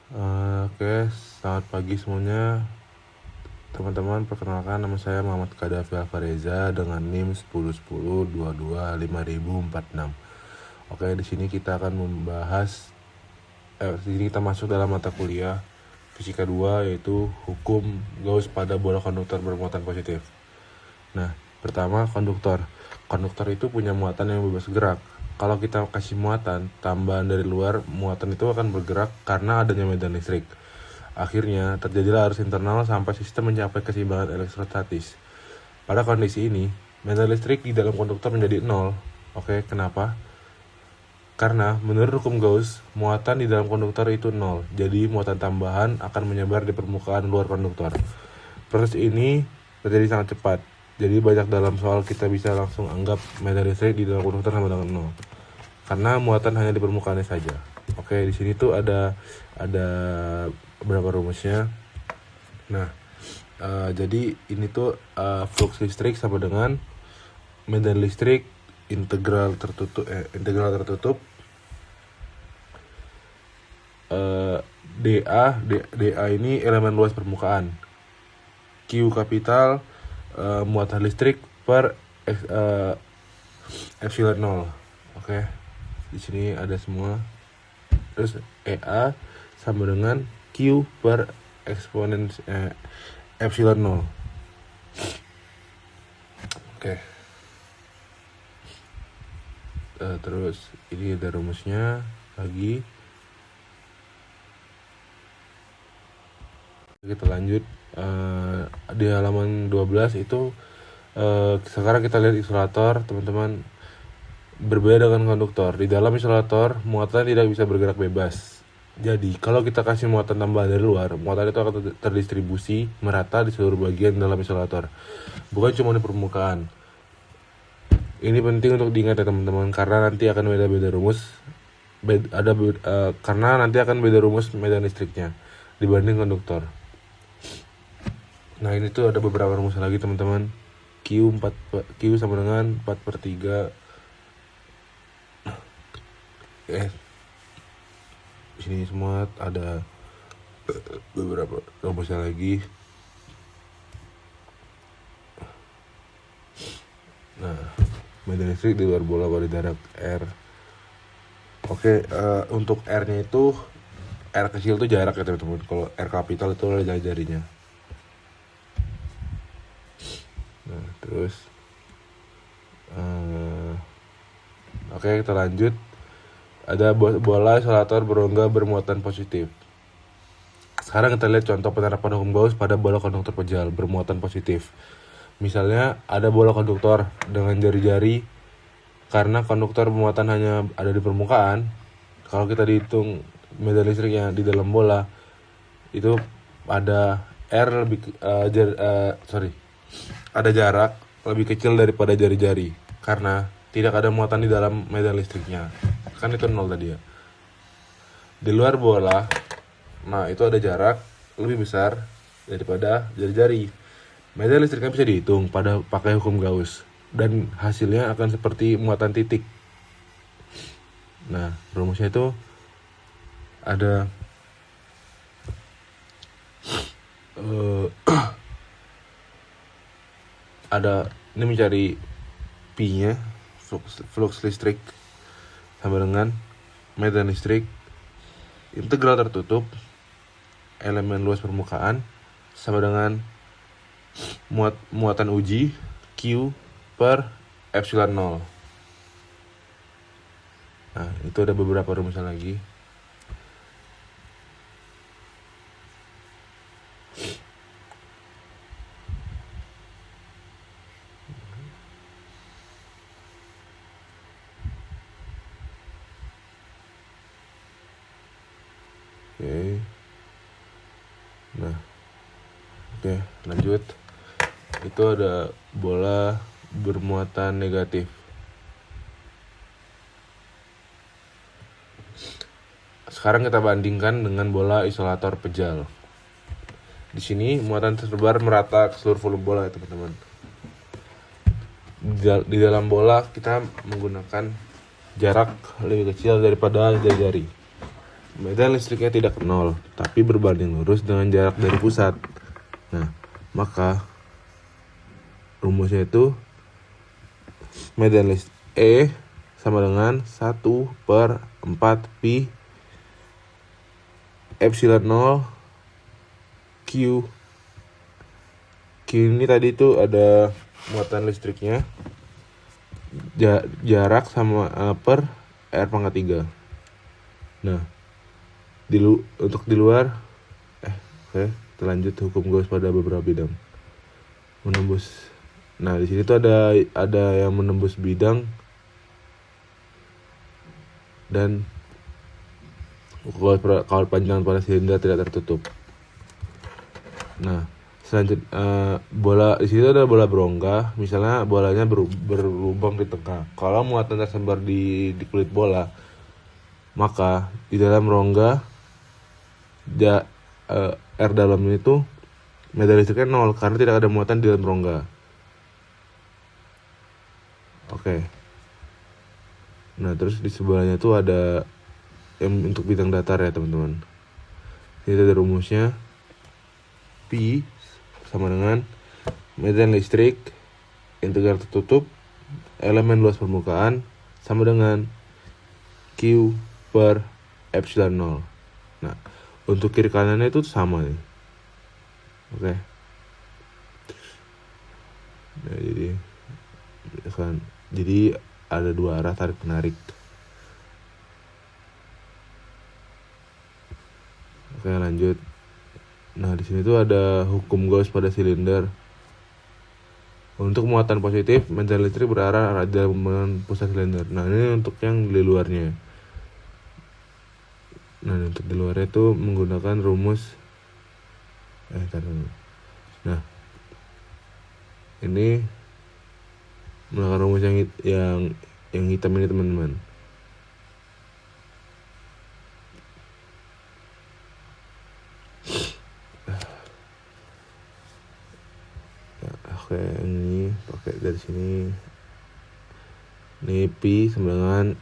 Oke, selamat pagi semuanya. Teman-teman, perkenalkan nama saya Muhammad Kadafi Alfareza dengan NIM 1010225046. Oke, di sini kita akan membahas di sini kita masuk dalam mata kuliah Fisika 2 yaitu hukum Gauss pada bola konduktor bermuatan positif. Nah, pertama konduktor. Konduktor itu punya muatan yang bebas gerak. Kalau kita kasih muatan tambahan dari luar, muatan itu akan bergerak karena adanya medan listrik. Akhirnya, terjadilah arus internal sampai sistem mencapai keseimbangan elektrostatis. Pada kondisi ini, medan listrik di dalam konduktor menjadi nol. Oke, kenapa? Karena menurut hukum Gauss, muatan di dalam konduktor itu nol. Jadi, muatan tambahan akan menyebar di permukaan luar konduktor. Proses ini terjadi sangat cepat. Jadi, banyak dalam soal kita bisa langsung anggap medan listrik di dalam konduktor sama dengan nol. Karena muatan hanya di permukaannya saja. Oke, di sini tuh ada beberapa rumusnya. Nah, jadi ini tuh flux listrik sama dengan medan listrik integral tertutup DA ini elemen luas permukaan. Q kapital muatan listrik per epsilon 0. Oke. Di sini ada semua. Terus EA sama dengan Q per eksponen epsilon 0. Oke. Terus ini ada rumusnya lagi. Kita lanjut di halaman 12 itu sekarang kita lihat isolator, teman-teman. Berbeda dengan konduktor. Di dalam isolator, muatan tidak bisa bergerak bebas. Jadi, kalau kita kasih muatan tambahan dari luar, muatan itu akan terdistribusi merata di seluruh bagian dalam isolator. Bukan cuma di permukaan. Ini penting untuk diingat ya teman-teman, karena nanti akan beda-beda rumus. Karena nanti akan beda rumus medan listriknya dibanding konduktor. Nah, ini tuh ada beberapa rumus lagi teman-teman. Q sama dengan 4/3. Di sini semua ada beberapa rumusnya lagi. Nah, medan listrik di luar bola pada jarak R. Oke, untuk R-nya itu R kecil itu jarak ya teman-teman. Kalau R kapital itu adalah jari-jarinya. Nah, terus oke, kita lanjut. Ada bola isolator berongga bermuatan positif. Sekarang kita lihat contoh penerapan hukum Gauss pada bola konduktor pejal bermuatan positif. Misalnya ada bola konduktor dengan jari-jari. Karena konduktor bermuatan hanya ada di permukaan, kalau kita dihitung medan listriknya di dalam bola itu ada ada jarak lebih kecil daripada jari-jari karena tidak ada muatan di dalam medan listriknya. Kan itu nol tadi ya. Di luar bola, nah itu ada jarak lebih besar daripada jari-jari. Medan listriknya bisa dihitung pakai hukum Gauss dan hasilnya akan seperti muatan titik. Nah, rumusnya itu ada ini mencari P-nya, flux listrik sama dengan medan listrik integral tertutup elemen luas permukaan sama dengan muatan uji Q per epsilon 0. Nah, itu ada beberapa rumusnya lagi. Oke. Nah, oke, lanjut. Itu ada bola bermuatan negatif. Sekarang kita bandingkan dengan bola isolator pejal. Di sini muatan tersebar merata ke seluruh volume bola ya teman-teman. Di dalam bola kita menggunakan jarak lebih kecil daripada jari-jari. medan listriknya tidak ke nol, tapi berbanding lurus dengan jarak dari pusat. Nah, maka rumusnya itu medan listrik E sama dengan 1/4 pi epsilon 0 Q. Q ini tadi itu ada muatan listriknya, jarak sama per R pangkat 3. Nah, untuk di luar oke, kita lanjut hukum Gauss pada beberapa bidang. Menembus. Nah, di sini tuh ada yang menembus bidang dan kawat panjang pada silinder tidak tertutup. Nah, selanjutnya bola di sini ada bola berongga, misalnya bolanya berlubang di tengah. Kalau muatan tersebar di kulit bola, maka di dalam rongga R dalam itu medan listriknya 0 karena tidak ada muatan di dalam rongga. Oke. Nah, terus di sebelahnya itu ada yang untuk bidang datar ya teman-teman. Ini ada rumusnya. P sama dengan medan listrik integral tertutup elemen luas permukaan sama dengan Q per epsilon 0. Nah, untuk kiri kanannya itu sama nih. Oke. Nah, jadi ada dua arah tarik menarik. Oke, lanjut. Nah, di sini tuh ada hukum Gauss pada silinder. Untuk muatan positif, medan listrik berarah dalam pusat silinder. Nah, ini untuk yang di luarnya. Nah, untuk di luarnya itu menggunakan rumus Nah, ini menggunakan rumus yang hitam ini teman-teman. Oke, ini pakai dari sini. Ini P sama dengan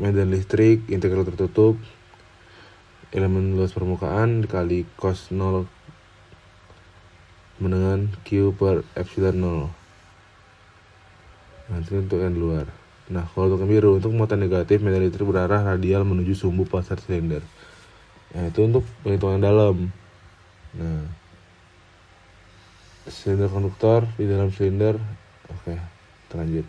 medan listrik integral tertutup elemen luas permukaan dikali cos 0 dengan Q per epsilon 0. Nah, itu untuk yang luar. Nah, kalau untuk yang biru, untuk muatan negatif medan listrik berarah radial menuju sumbu pasar silinder. Nah, itu untuk penghitungan dalam. Nah, silinder konduktor di dalam silinder. Oke, lanjut.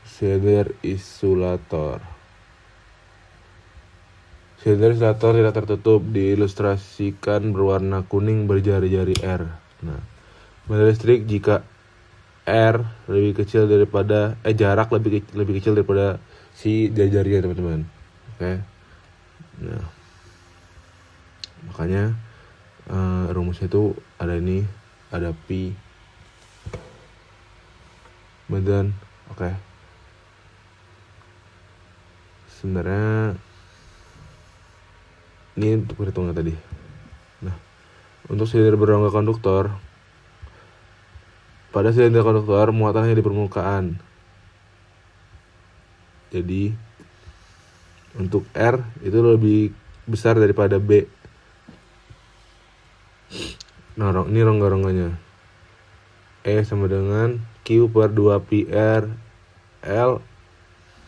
Silinder isolator. Silinder isolator tidak tertutup diilustrasikan berwarna kuning berjari-jari R. Nah, medan listrik jika R lebih kecil daripada jarak lebih kecil daripada si jari-jarinya teman-teman. Oke. Nah, makanya rumusnya itu ada Pi medan. Oke. Sebenarnya ini untuk perhitungan tadi. Nah, untuk silinder berongga konduktor, pada silinder konduktor muatan hanya di permukaan. Jadi untuk R itu lebih besar daripada B. Nah, ini rongga-rongganya. E sama dengan Q per 2 pi R L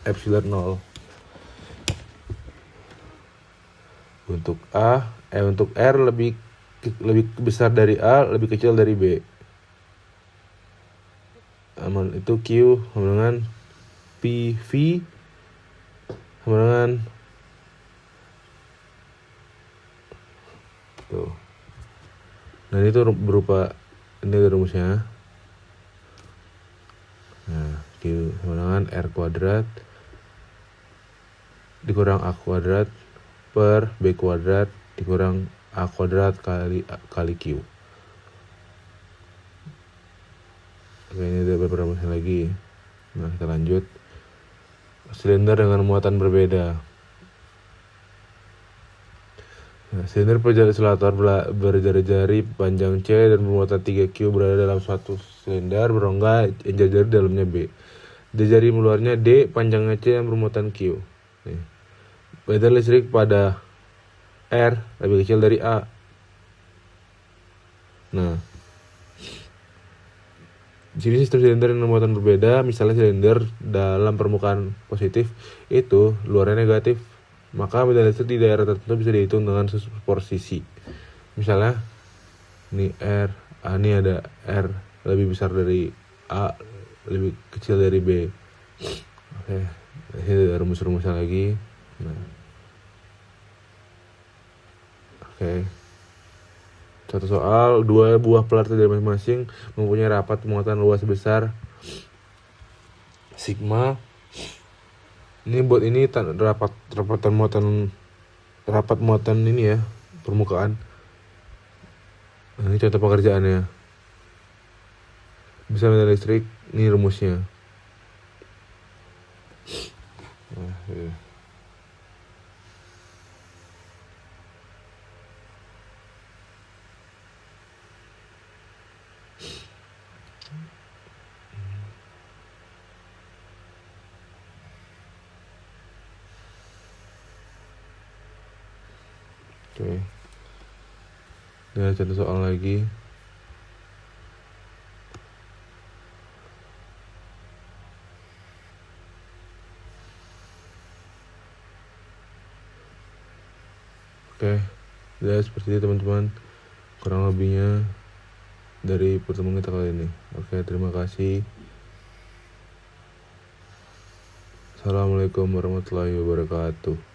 epsilon 0. Untuk untuk R lebih besar dari A, lebih kecil dari B. Itu Q sama dengan PV sama dengan tuh. Nah, ini tuh berupa ini rumusnya. Nah, Q sama dengan R kuadrat dikurang A kuadrat per B kuadrat dikurang A kuadrat kali Q. Oke, ini ada beberapa rumusnya lagi. Nah, kita lanjut. Silinder dengan muatan berbeda. Nah, silinder pejalan isolator berjari-jari panjang C dan bermuatan 3Q berada dalam suatu silinder berongga yang jari-jari dalamnya B. Jari luarnya D, panjangnya C yang bermuatan Q. Nih. Beban listrik pada R lebih kecil dari A. Nah, di sini sistem silinder dengan muatan berbeda. Misalnya silinder dalam permukaan positif itu luarnya negatif, maka medan listrik di daerah tertentu bisa dihitung dengan superposisi. Misalnya ini R, ini ada R lebih besar dari A, lebih kecil dari B. Oke, ini ada rumus-rumusnya lagi. Nah, oke. Satu soal, dua buah pelar dari masing-masing mempunyai rapat muatan luas besar sigma. Ini buat ini rapat muatan ini ya, permukaan. Nah, ini contoh pengerjaannya. Bisa medan listrik, ini rumusnya. Nah, ya. Oke. Nah, contoh soal lagi. Oke. Ya seperti itu teman-teman. Kurang lebihnya dari pertemuan kita kali ini. Oke, terima kasih. Assalamualaikum warahmatullahi wabarakatuh.